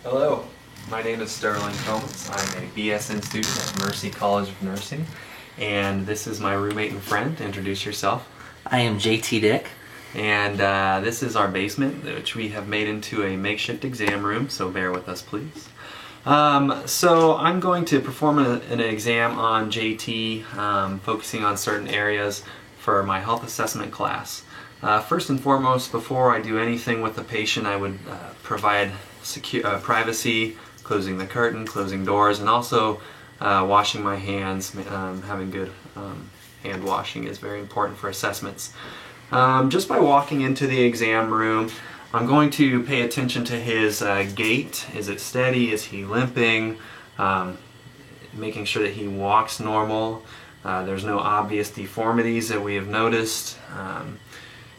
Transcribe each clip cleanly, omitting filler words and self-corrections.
Hello, my name is Sterling Combs. I'm a BSN student at Mercy College of Nursing, and this is my roommate and friend. Introduce yourself. I am JT Dick. And this is our basement, which we have made into a makeshift exam room, so bear with us please. So I'm going to perform an exam on JT, focusing on certain areas for my health assessment class. First and foremost, before I do anything with the patient, I would provide privacy, closing the curtain, closing doors, and also washing my hands. Having good hand washing is very important for assessments. Just by walking into the exam room, I'm going to pay attention to his gait. Is it steady? Is he limping? Making sure that he walks normal. There's no obvious deformities that we have noticed.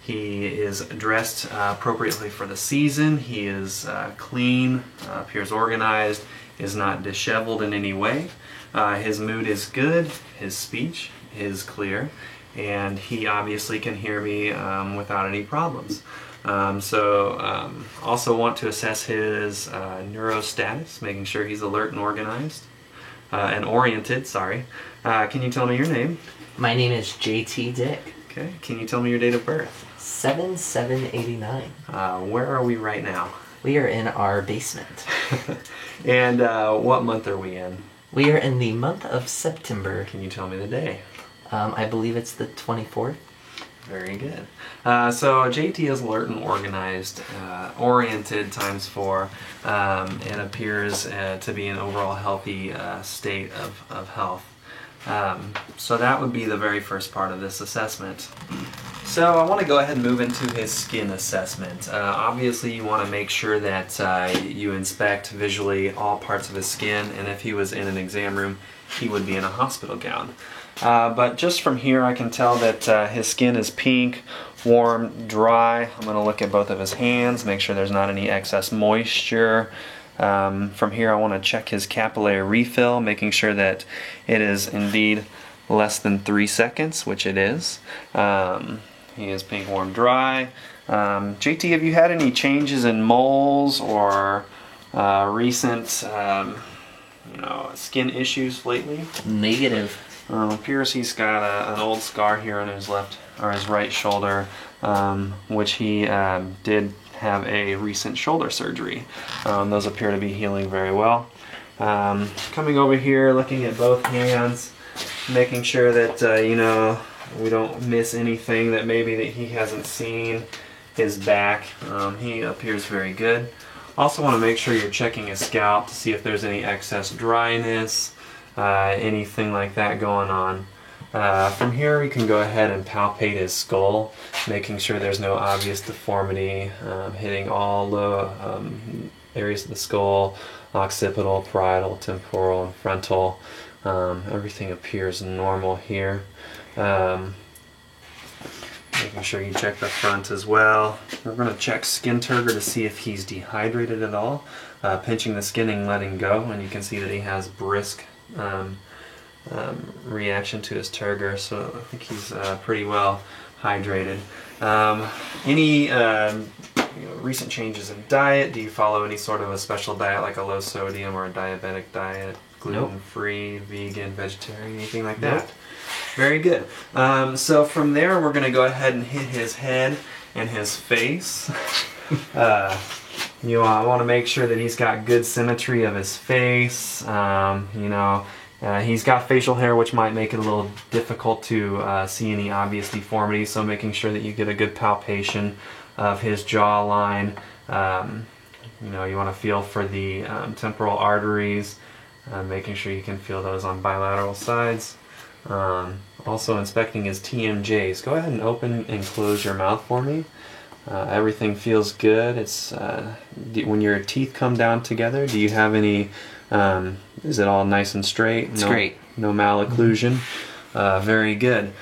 He is dressed appropriately for the season. He is clean, appears organized, is not disheveled in any way. His mood is good, his speech is clear, and he obviously can hear me without any problems. Also want to assess his neurostatus, making sure he's alert and organized, and oriented, sorry. Can you tell me your name? My name is JT Dick. Okay, can you tell me your date of birth? 7/7/89. Where are we right now? We are in our basement. And what month are we in? We are in the month of September. Can you tell me the day? I believe it's the 24th. Very good. So JT is alert and organized, oriented ×4, and appears to be an overall healthy state of health. So that would be the very first part of this assessment. So I want to go ahead and move into his skin assessment. Obviously you want to make sure that you inspect visually all parts of his skin, and if he was in an exam room, he would be in a hospital gown. But just from here I can tell that his skin is pink, warm, dry. I'm going to look at both of his hands, make sure there's not any excess moisture. From here I want to check his capillary refill, making sure that it is indeed less than 3 seconds, which it is. He is pink, warm, dry. JT, have you had any changes in moles or recent skin issues lately? Negative. Appears he's got an old scar here on his left or his right shoulder, which he did have a recent shoulder surgery. Those appear to be healing very well. Coming over here, looking at both hands, making sure that we don't miss anything that maybe that he hasn't seen. His back, he appears very good. Also want to make sure you're checking his scalp to see if there's any excess dryness, anything like that going on. From here we can go ahead and palpate his skull, making sure there's no obvious deformity, hitting all the areas of the skull, occipital, parietal, temporal, and frontal. Everything appears normal here. Making sure you check the front as well. We're going to check skin turgor to see if he's dehydrated at all. Pinching the skin and letting go, and you can see that he has brisk reaction to his turgor, so I think he's pretty well hydrated. Any recent changes in diet? Do you follow any sort of a special diet, like a low sodium or a diabetic diet? Gluten-free, vegan, vegetarian, anything like that? Nope. Very good. So from there we're going to go ahead and hit his head and his face. You want to make sure that he's got good symmetry of his face. He's got facial hair, which might make it a little difficult to see any obvious deformities, so making sure that you get a good palpation of his jawline. You want to feel for the temporal arteries, making sure you can feel those on bilateral sides. Also inspecting his TMJs. Go ahead and open and close your mouth for me. Everything feels good. It's when your teeth come down together, do you have any, is it all nice and straight? It's great. No malocclusion. Very good.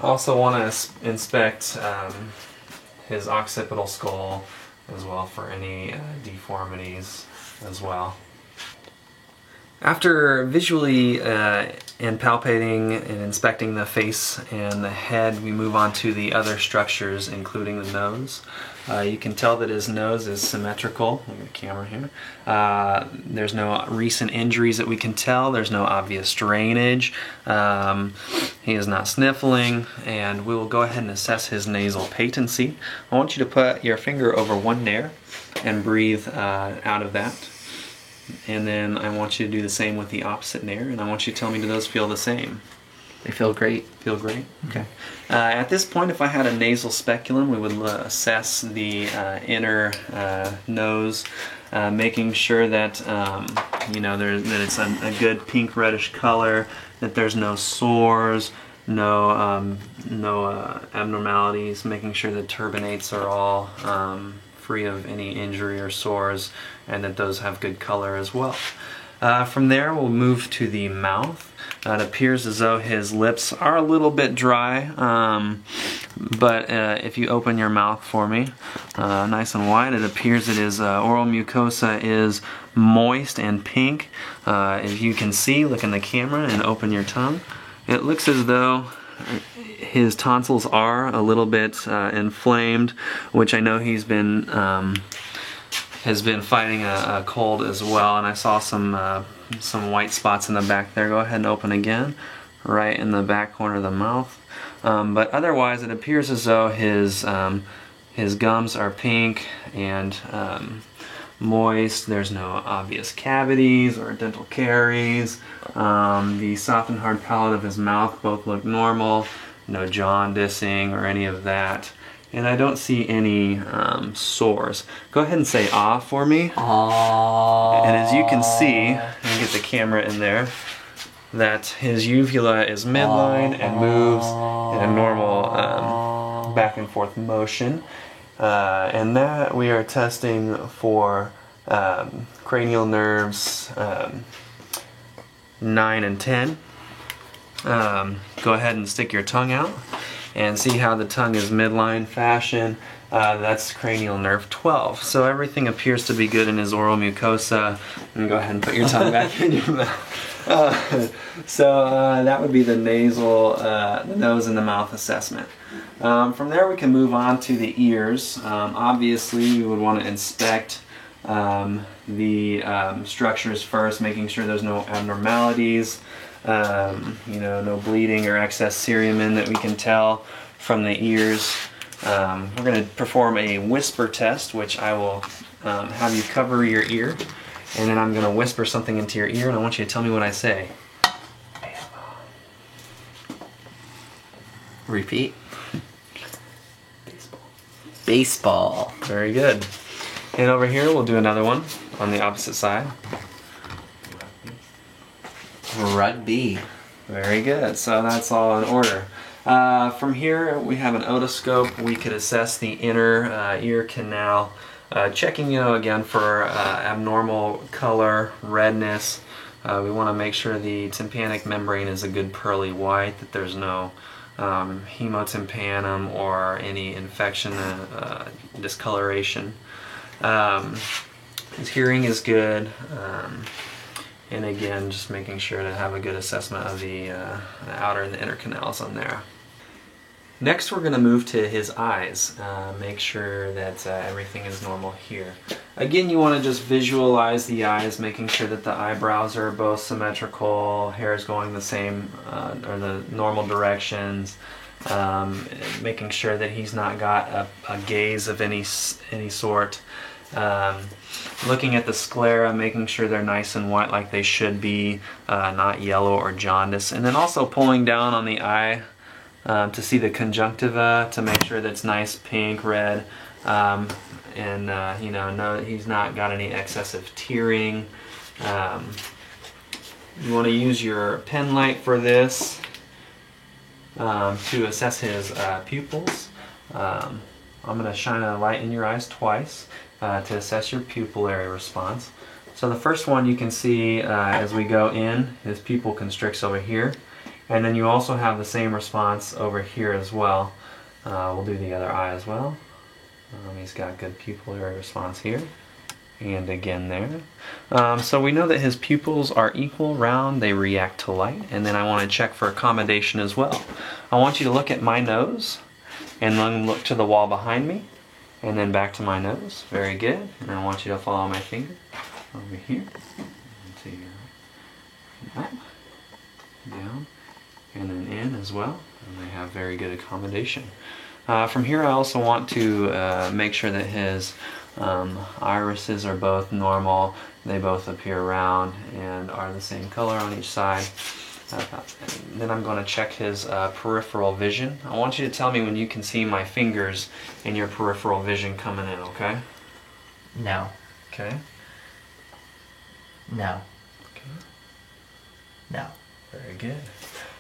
Also want to inspect his occipital skull as well for any deformities as well. After visually and palpating and inspecting the face and the head, we move on to the other structures, including the nose. You can tell that his nose is symmetrical. Look at the camera here. There's no recent injuries that we can tell. There's no obvious drainage. He is not sniffling, and we will go ahead and assess his nasal patency. I want you to put your finger over one nair and breathe out of that. And then I want you to do the same with the opposite nair, and I want you to tell me, do those feel the same? They feel great. Feel great? Okay. At this point, if I had a nasal speculum, we would assess the inner nose, making sure that that it's a good pink reddish color, that there's no sores, no abnormalities, making sure the turbinates are all free of any injury or sores, and that those have good color as well. From there, we'll move to the mouth. It appears as though his lips are a little bit dry, but if you open your mouth for me, nice and wide, it appears that his oral mucosa is moist and pink. If you can see, look in the camera and open your tongue. It looks as though his tonsils are a little bit inflamed, which I know he's been has been fighting a cold as well, and I saw some white spots in the back there. Go ahead and open again, right in the back corner of the mouth. But otherwise, it appears as though his gums are pink and moist. There's no obvious cavities or dental caries. The soft and hard palate of his mouth both look normal. No jaundicing or any of that. And I don't see any sores. Go ahead and say "ah" for me. Aww. And as you can see, let me get the camera in there, that his uvula is midline and moves in a normal back and forth motion. And that we are testing for cranial nerves 9 and 10. Go ahead and stick your tongue out and see how the tongue is midline fashion. That's cranial nerve 12. So everything appears to be good in his oral mucosa. And go ahead and put your tongue back in your mouth. So that would be the nasal, the nose and the mouth assessment. From there we can move on to the ears. Obviously we would want to inspect the structures first, making sure there's no abnormalities. No bleeding or excess cerumen that we can tell from the ears. We're going to perform a whisper test, which I will have you cover your ear, and then I'm going to whisper something into your ear, and I want you to tell me what I say. Repeat. Baseball. Baseball. Very good. And over here we'll do another one on the opposite side. Rugby. Very good. So that's all in order. From here we have an otoscope. We could assess the inner ear canal, checking again for abnormal color, redness. We want to make sure the tympanic membrane is a good pearly white, that there's no hemotympanum or any infection, discoloration. His hearing is good. And again, just making sure to have a good assessment of the outer and the inner canals on there. Next we're going to move to his eyes. Make sure that everything is normal here. Again, you want to just visualize the eyes, making sure that the eyebrows are both symmetrical, hair is going the same or the normal directions, making sure that he's not got a gaze of any sort. Looking at the sclera, making sure they're nice and white like they should be, not yellow or jaundice. And then also pulling down on the eye to see the conjunctiva, to make sure that's nice pink, red, and no, he's not got any excessive tearing. You want to use your pen light for this to assess his pupils. I'm going to shine a light in your eyes twice to assess your pupillary response. So the first one you can see as we go in, his pupil constricts over here. And then you also have the same response over here as well. We'll do the other eye as well. He's got good pupillary response here. and again there. So we know that his pupils are equal, round, they react to light, and then I want to check for accommodation as well. I want you to look at my nose, and then look to the wall behind me, and then back to my nose. Very good. And I want you to follow my finger over here, to your up, down, and then in as well. And they have very good accommodation. From here I also want to make sure that his irises are both normal, they both appear round and are the same color on each side. And then I'm going to check his peripheral vision. I want you to tell me when you can see my fingers in your peripheral vision coming in, okay? No. Okay. No. Okay. No. Very good.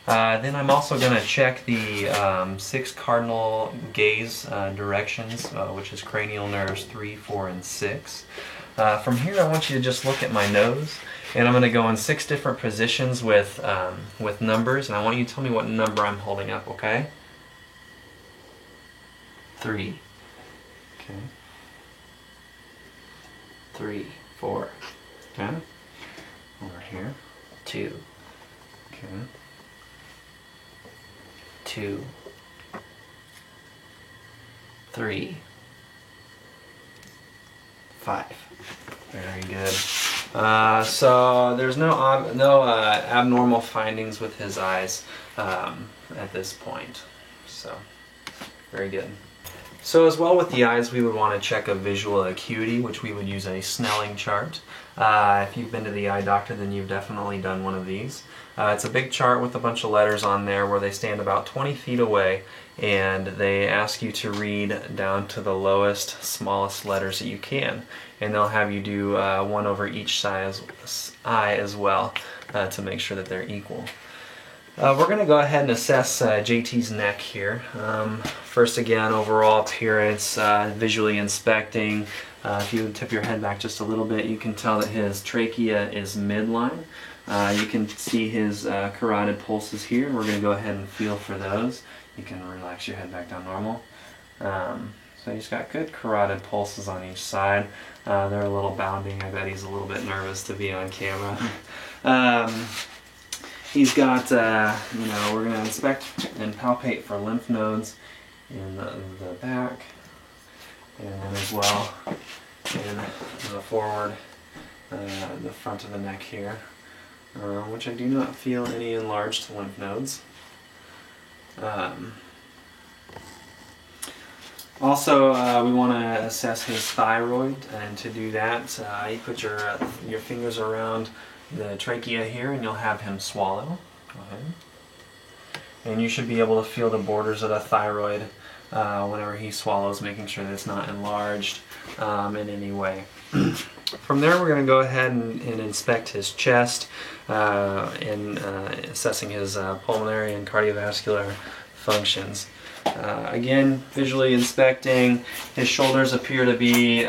Then I'm also going to check the 6 cardinal gaze directions, which is cranial nerves 3, 4, and 6. From here I want you to just look at my nose, and I'm going to go in 6 different positions with numbers, and I want you to tell me what number I'm holding up, okay? 3. Okay. 3, 4. Okay. Over here. 2. Okay. 2. 3. 5. Very good. So there's no abnormal findings with his eyes at this point. So very good. So as well with the eyes, we would want to check a visual acuity, which we would use a Snelling chart. If you've been to the eye doctor, then you've definitely done one of these. It's a big chart with a bunch of letters on there where they stand about 20 feet away, and they ask you to read down to the lowest, smallest letters that you can. And they'll have you do one over each eye as well to make sure that they're equal. We're going to go ahead and assess JT's neck here. First again, overall appearance, visually inspecting. If you tip your head back just a little bit, you can tell that his trachea is midline. You can see his carotid pulses here, and we're going to go ahead and feel for those. You can relax your head back down normal. So he's got good carotid pulses on each side. They're a little bounding. I bet he's a little bit nervous to be on camera. He's got, we're going to inspect and palpate for lymph nodes in the back, and then as well in the forward, the front of the neck here, which I do not feel any enlarged lymph nodes. Also, we want to assess his thyroid, and to do that, you put your fingers around the trachea here, and you'll have him swallow. Go ahead. And you should be able to feel the borders of the thyroid whenever he swallows, making sure that it's not enlarged in any way. From there, we're going to go ahead and inspect his chest and assessing his pulmonary and cardiovascular functions. Again, visually inspecting, his shoulders appear to be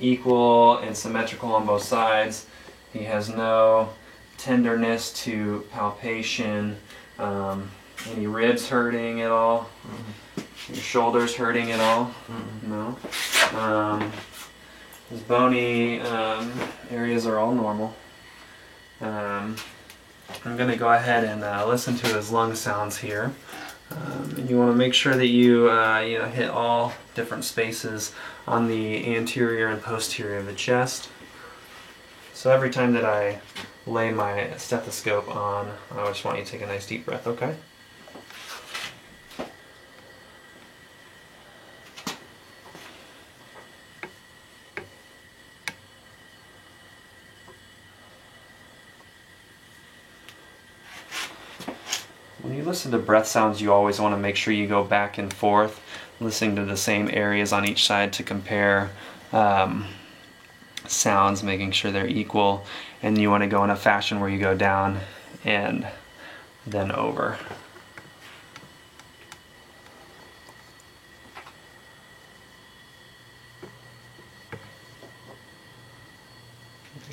equal and symmetrical on both sides. He has no tenderness to palpation. Any ribs hurting at all? Mm-hmm. Your shoulders hurting at all? Mm-hmm. No. His bony areas are all normal. I'm going to go ahead and listen to his lung sounds here. And you want to make sure that you hit all different spaces on the anterior and posterior of the chest. So every time that I lay my stethoscope on, I just want you to take a nice deep breath, okay? When you listen to breath sounds, you always want to make sure you go back and forth, listening to the same areas on each side to compare sounds, making sure they're equal, and you want to go in a fashion where you go down and then over.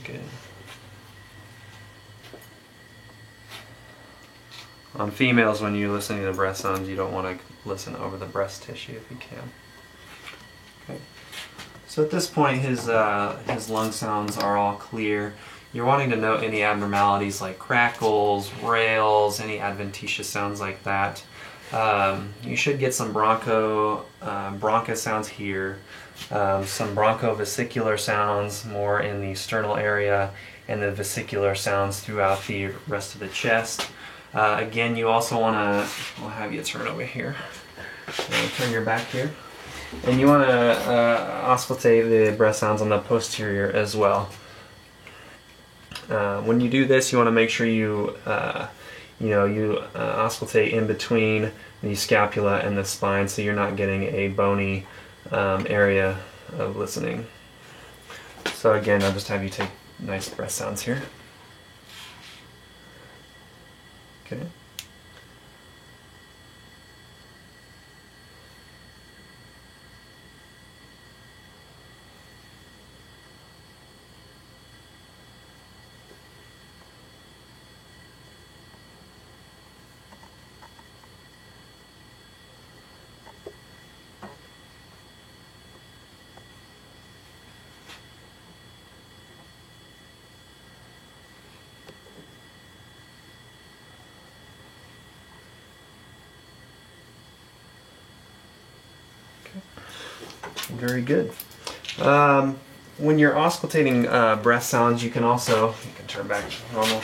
Good. On females, when you listen to the breath sounds, you don't want to listen over the breast tissue if you can. Okay. So at this point, his lung sounds are all clear. You're wanting to note any abnormalities like crackles, rails, any adventitious sounds like that. You should get some bronca sounds here, some bronchovesicular sounds more in the sternal area, and the vesicular sounds throughout the rest of the chest. Again, you also want to, I'll have you turn over here. Turn your back here. And you want to auscultate the breath sounds on the posterior as well. When you do this, you want to make sure you auscultate in between the scapula and the spine, so you're not getting a bony area of listening. So again, I'll just have you take nice breath sounds here. Okay. Very good. When you're auscultating breath sounds, you can turn back to normal.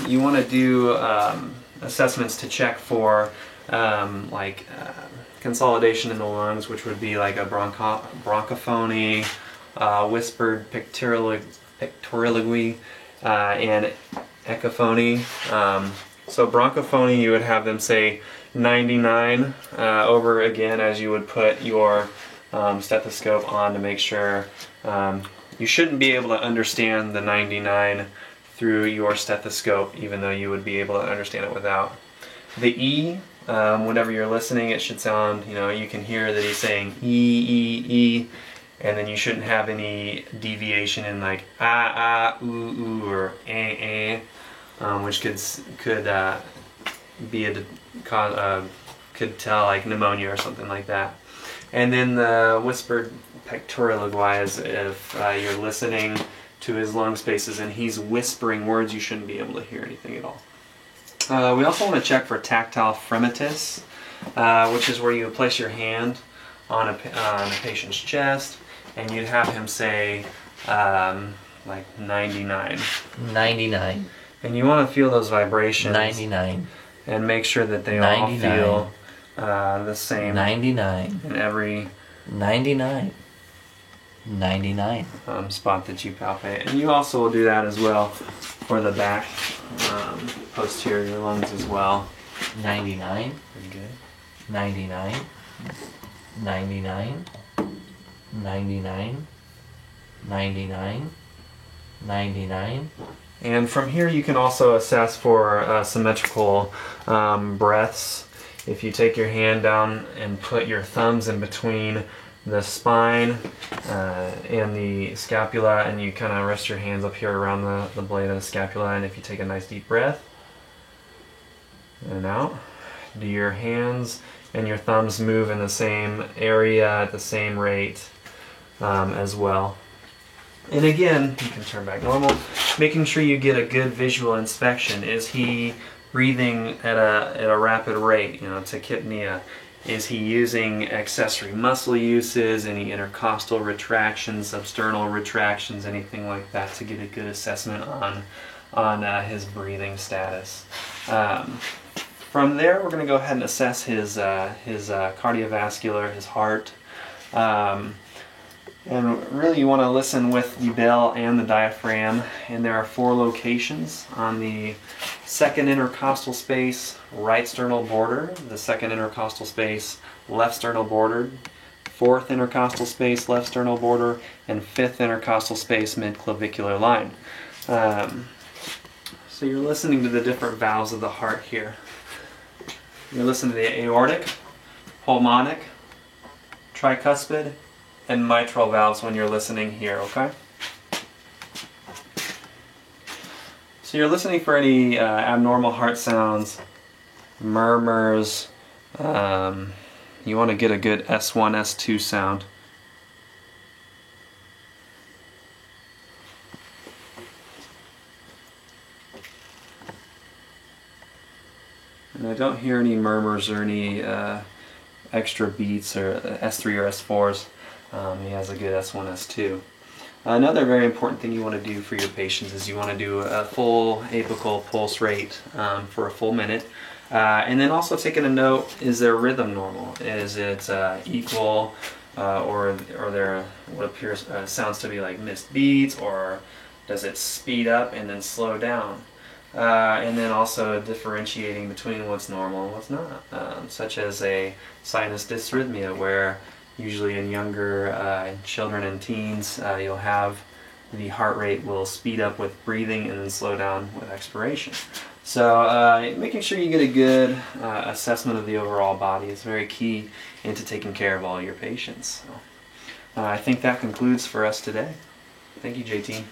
You want to do assessments to check for consolidation in the lungs, which would be like a bronchophony, whispered pictoriloquy, and echophony. So bronchophony, you would have them say 99 over again as you would put your stethoscope on to make sure. You shouldn't be able to understand the 99 through your stethoscope, even though you would be able to understand it without. The E, whenever you're listening, it should sound, you can hear that he's saying E, E, E, and then you shouldn't have any deviation in like ah, ooh, ooh, or which could tell like pneumonia or something like that. And then the whispered pictoriloquy is if you're listening to his lung spaces and he's whispering words, you shouldn't be able to hear anything at all. We also want to check for tactile fremitus, which is where you place your hand on a patient's chest and you'd have him say like 99. 99. And you want to feel those vibrations. 99. And make sure that they 99. all feel the same. 99. In every 99. 99. Spot that you palpate. And you also will do that as well for the back posterior lungs as well. 99. Pretty good. 99. 99. 99. 99. 99. And from here you can also assess for symmetrical breaths. If you take your hand down and put your thumbs in between the spine and the scapula, and you kind of rest your hands up here around the blade of the scapula, and if you take a nice deep breath and out, do your hands and your thumbs move in the same area at the same rate as well. And again, you can turn back normal, making sure you get a good visual inspection. Is he breathing at a rapid rate, tachypnea? Is he using accessory muscle uses, any intercostal retractions, substernal retractions, anything like that, to get a good assessment on his breathing status. From there, we're going to go ahead and assess his cardiovascular, his heart. And really you want to listen with the bell and the diaphragm, and there are 4 locations on the second intercostal space, right sternal border, the second intercostal space, left sternal border, 4th intercostal space, left sternal border, and 5th intercostal space, mid-clavicular line. So you're listening to the different valves of the heart here. You're listening to the aortic, pulmonic, tricuspid, and mitral valves when you're listening here, okay? So you're listening for any abnormal heart sounds, murmurs. You want to get a good S1, S2 sound. don't hear any murmurs or any extra beats or S3 or S4s. He has a good S1, S2. Another very important thing you want to do for your patients is you want to do a full apical pulse rate for a full minute. And then also taking a note, is their rhythm normal? Is it equal or there what appears sounds to be like missed beats, or does it speed up and then slow down? And then also differentiating between what's normal and what's not, such as a sinus dysrhythmia, where usually in younger children and teens you'll have the heart rate will speed up with breathing and then slow down with expiration. So making sure you get a good assessment of the overall body is very key into taking care of all your patients. So, I think that concludes for us today. Thank you, JT.